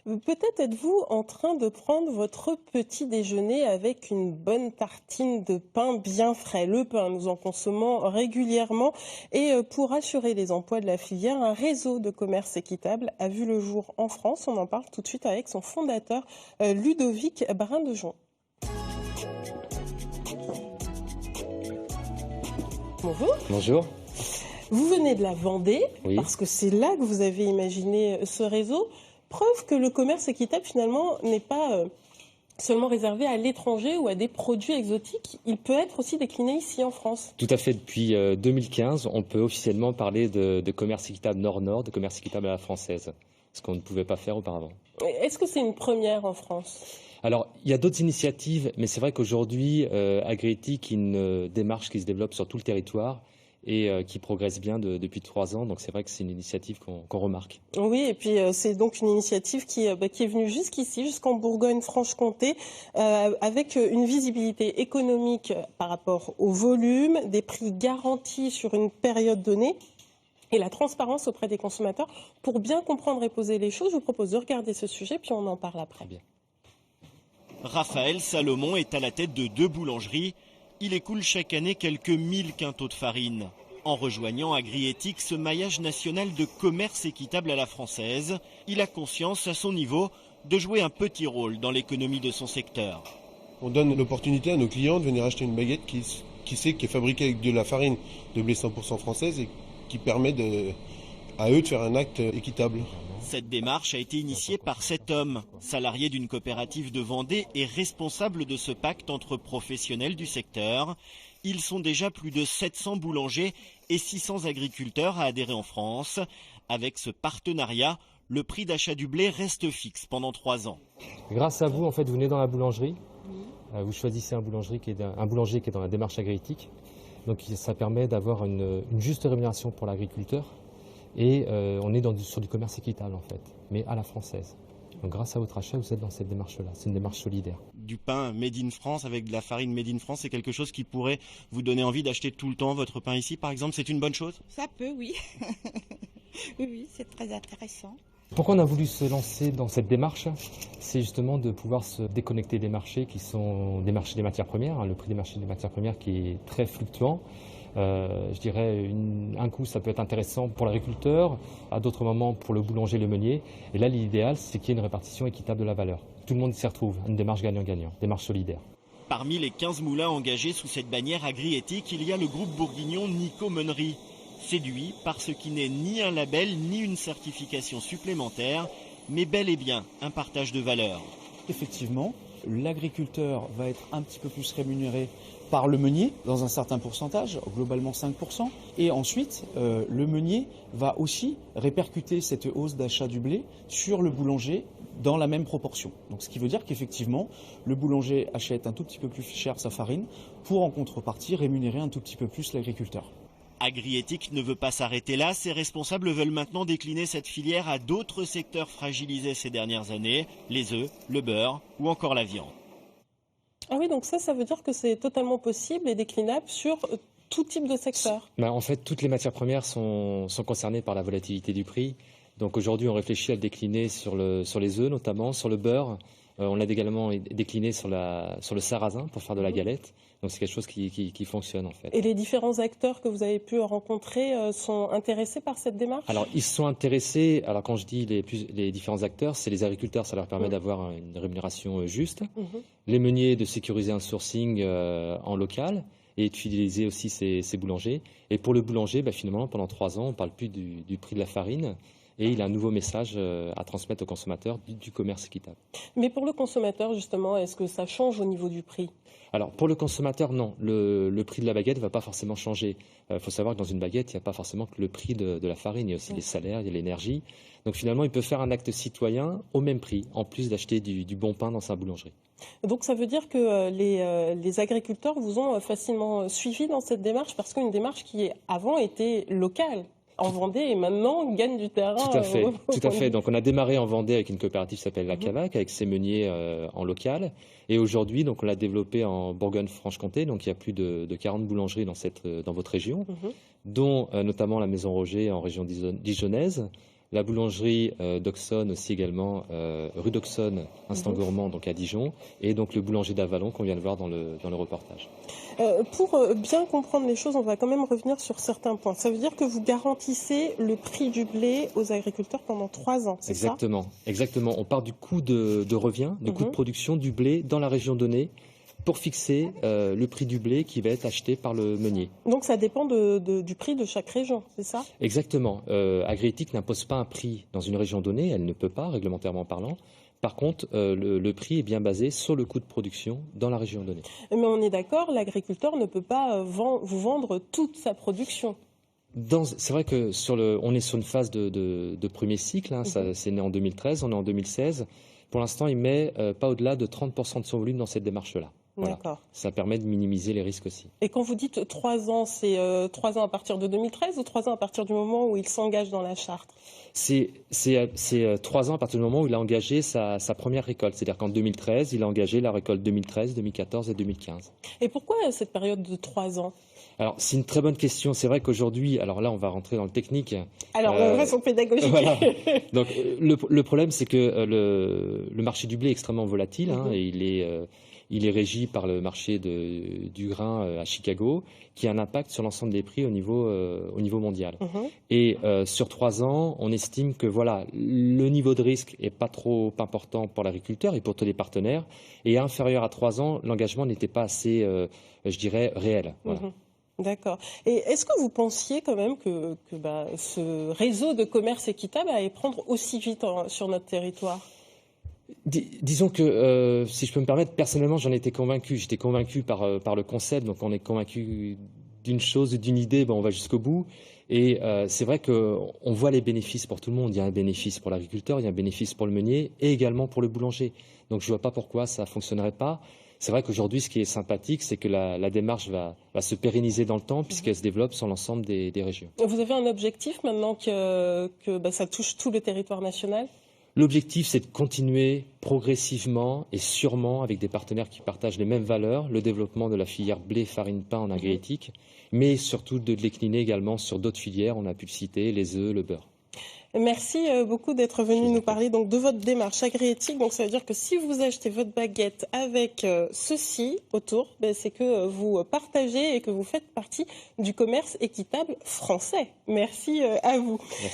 Peut-être êtes-vous en train de prendre votre petit déjeuner avec une bonne tartine de pain bien frais. Le pain, nous en consommons régulièrement et pour assurer les emplois de la filière, un réseau de commerce équitable a vu le jour en France. On en parle tout de suite avec son fondateur, Ludovic Brindejon. Bonjour. Bonjour. Vous venez de la Vendée, Oui. parce que c'est là que vous avez imaginé ce réseau. Preuve que le commerce équitable, finalement, n'est pas seulement réservé à l'étranger ou à des produits exotiques. Il peut être aussi décliné ici en France. Tout à fait. Depuis 2015, on peut officiellement parler de commerce équitable Nord-Nord, de commerce équitable à la française, ce qu'on ne pouvait pas faire auparavant. Est-ce que c'est une première en France ? Alors, il y a d'autres initiatives, mais c'est vrai qu'aujourd'hui, Agriéthique est une démarche qui se développe sur tout le territoire et qui progresse bien depuis 3 ans. Donc c'est vrai que c'est une initiative qu'on remarque. Oui, et puis c'est donc une initiative qui est venue jusqu'ici, jusqu'en Bourgogne-Franche-Comté, avec une visibilité économique par rapport au volume, des prix garantis sur une période donnée et la transparence auprès des consommateurs. Pour bien comprendre et poser les choses, je vous propose de regarder ce sujet, puis on en parle après. Bien. Raphaël Salomon est à la tête de 2 boulangeries. Il écoule chaque année quelques 1000 quintaux de farine. En rejoignant Agriéthique, ce maillage national de commerce équitable à la française, il a conscience, à son niveau, de jouer un petit rôle dans l'économie de son secteur. On donne l'opportunité à nos clients de venir acheter une baguette qui est fabriquée avec de la farine de blé 100% française et qui permet à eux de faire un acte équitable. Cette démarche a été initiée par cet homme, salarié d'une coopérative de Vendée et responsable de ce pacte entre professionnels du secteur. Ils sont déjà plus de 700 boulangers et 600 agriculteurs à adhérer en France. Avec ce partenariat, le prix d'achat du blé reste fixe pendant 3 ans. Grâce à vous, en fait, vous venez dans la boulangerie. Vous choisissez un boulanger qui est dans la démarche Agriéthique. Donc ça permet d'avoir une juste rémunération pour l'agriculteur. Et on est sur du commerce équitable en fait, mais à la française. Donc grâce à votre achat, vous êtes dans cette démarche-là. C'est une démarche solidaire. Du pain made in France avec de la farine made in France, c'est quelque chose qui pourrait vous donner envie d'acheter tout le temps votre pain ici, par exemple. C'est une bonne chose ? Ça peut, oui. Oui, c'est très intéressant. Pourquoi on a voulu se lancer dans cette démarche ? C'est justement de pouvoir se déconnecter des marchés qui sont des marchés des matières premières, le prix des marchés des matières premières qui est très fluctuant. Je dirais un coup ça peut être intéressant pour l'agriculteur, à d'autres moments pour le boulanger, le meunier. Et là l'idéal c'est qu'il y ait une répartition équitable de la valeur. Tout le monde s'y retrouve, une démarche gagnant-gagnant, démarche solidaire. Parmi les 15 moulins engagés sous cette bannière Agriéthique, il y a le groupe bourguignon Nico Meunerie. Séduit par ce qui n'est ni un label ni une certification supplémentaire, mais bel et bien un partage de valeur. Effectivement, l'agriculteur va être un petit peu plus rémunéré par le meunier dans un certain pourcentage, globalement 5%. Et ensuite, le meunier va aussi répercuter cette hausse d'achat du blé sur le boulanger dans la même proportion. Donc, ce qui veut dire qu'effectivement, le boulanger achète un tout petit peu plus cher sa farine pour en contrepartie rémunérer un tout petit peu plus l'agriculteur. Agriéthique ne veut pas s'arrêter là. Ses responsables veulent maintenant décliner cette filière à d'autres secteurs fragilisés ces dernières années, les œufs, le beurre ou encore la viande. Ah oui, donc ça veut dire que c'est totalement possible et déclinable sur tout type de secteur. En fait, toutes les matières premières sont concernées par la volatilité du prix. Donc aujourd'hui, on réfléchit à le décliner sur les œufs notamment, sur le beurre. On l'a également décliné sur le sarrasin pour faire de la galette. Donc c'est quelque chose qui fonctionne en fait. Et les différents acteurs que vous avez pu rencontrer sont intéressés par cette démarche ? Alors ils sont intéressés, alors quand je dis les différents acteurs, c'est les agriculteurs, ça leur permet d'avoir une rémunération juste. Les meuniers de sécuriser un sourcing en local et utiliser aussi ces boulangers. Et pour le boulanger, finalement pendant 3 ans, on ne parle plus du prix de la farine. Et il a un nouveau message à transmettre aux consommateurs du commerce équitable. Mais pour le consommateur, justement, est-ce que ça change au niveau du prix ? Alors, pour le consommateur, non. Le prix de la baguette ne va pas forcément changer. Il faut savoir que dans une baguette, il n'y a pas forcément que le prix de la farine. Il y a aussi les salaires, il y a l'énergie. Donc, finalement, il peut faire un acte citoyen au même prix, en plus d'acheter du bon pain dans sa boulangerie. Donc, ça veut dire que les agriculteurs vous ont facilement suivi dans cette démarche, parce qu'une démarche qui, avant, était locale. En Vendée et maintenant gagne du terrain. Tout à fait. Donc on a démarré en Vendée avec une coopérative qui s'appelle la Cavac, avec ses meuniers en local. Et aujourd'hui, donc on l'a développé en Bourgogne-Franche-Comté. Donc il y a plus de 40 boulangeries dans votre région, dont notamment la Maison Roger en région dijonnaise, la boulangerie d'Auxonne aussi également, rue d'Auxonne, Instant Gourmand, donc à Dijon, et donc le boulanger d'Avalon qu'on vient de voir dans le reportage. Pour bien comprendre les choses, on va quand même revenir sur certains points. Ça veut dire que vous garantissez le prix du blé aux agriculteurs pendant 3 ans, c'est ça ? Exactement. On part du coût de revient, du coût de production du blé dans la région donnée pour fixer le prix du blé qui va être acheté par le meunier. Donc ça dépend du prix de chaque région, c'est ça ? Exactement. Agriéthique n'impose pas un prix dans une région donnée, elle ne peut pas, réglementairement parlant. Par contre, le prix est bien basé sur le coût de production dans la région donnée. Mais on est d'accord, l'agriculteur ne peut pas vous vendre toute sa production. C'est vrai que on est sur une phase de premier cycle, hein, c'est né en 2013, on est en 2016. Pour l'instant, il ne met pas au-delà de 30% de son volume dans cette démarche-là. Voilà. D'accord. Ça permet de minimiser les risques aussi. Et quand vous dites 3 ans, c'est 3 ans à partir de 2013 ou 3 ans à partir du moment où il s'engage dans la charte ? C'est 3 ans à partir du moment où il a engagé sa première récolte. C'est-à-dire qu'en 2013, il a engagé la récolte 2013, 2014 et 2015. Et pourquoi cette période de 3 ans ? Alors, c'est une très bonne question. C'est vrai qu'aujourd'hui, alors là, on va rentrer dans le technique. Alors, on va sur pédagogique. Voilà. Donc, le problème, c'est que le marché du blé est extrêmement volatile. Hein, et il est régi par le marché du grain à Chicago, qui a un impact sur l'ensemble des prix au niveau mondial. Et sur 3 ans, on estime que voilà, le niveau de risque est pas trop important pour l'agriculteur et pour tous les partenaires. Et inférieur à 3 ans, l'engagement n'était pas assez, je dirais, réel. Voilà. D'accord. Et est-ce que vous pensiez quand même que ce réseau de commerce équitable allait prendre aussi vite sur notre territoire ? Disons que, si je peux me permettre, personnellement, j'en étais convaincu. J'étais convaincu par le concept. Donc, on est convaincu d'une chose, d'une idée, on va jusqu'au bout. Et c'est vrai qu'on voit les bénéfices pour tout le monde. Il y a un bénéfice pour l'agriculteur, il y a un bénéfice pour le meunier et également pour le boulanger. Donc, je ne vois pas pourquoi ça ne fonctionnerait pas. C'est vrai qu'aujourd'hui, ce qui est sympathique, c'est que la démarche va se pérenniser dans le temps puisqu'elle se développe sur l'ensemble des régions. Vous avez un objectif maintenant que ça touche tout le territoire national ? L'objectif, c'est de continuer progressivement et sûrement avec des partenaires qui partagent les mêmes valeurs, le développement de la filière blé, farine, pain en agriéthique, mais surtout de décliner également sur d'autres filières. On a pu le citer, les œufs, le beurre. Merci beaucoup d'être venu nous parler donc de votre démarche agriéthique. Donc ça veut dire que si vous achetez votre baguette avec ceci autour, c'est que vous partagez et que vous faites partie du commerce équitable français. Merci à vous. Merci.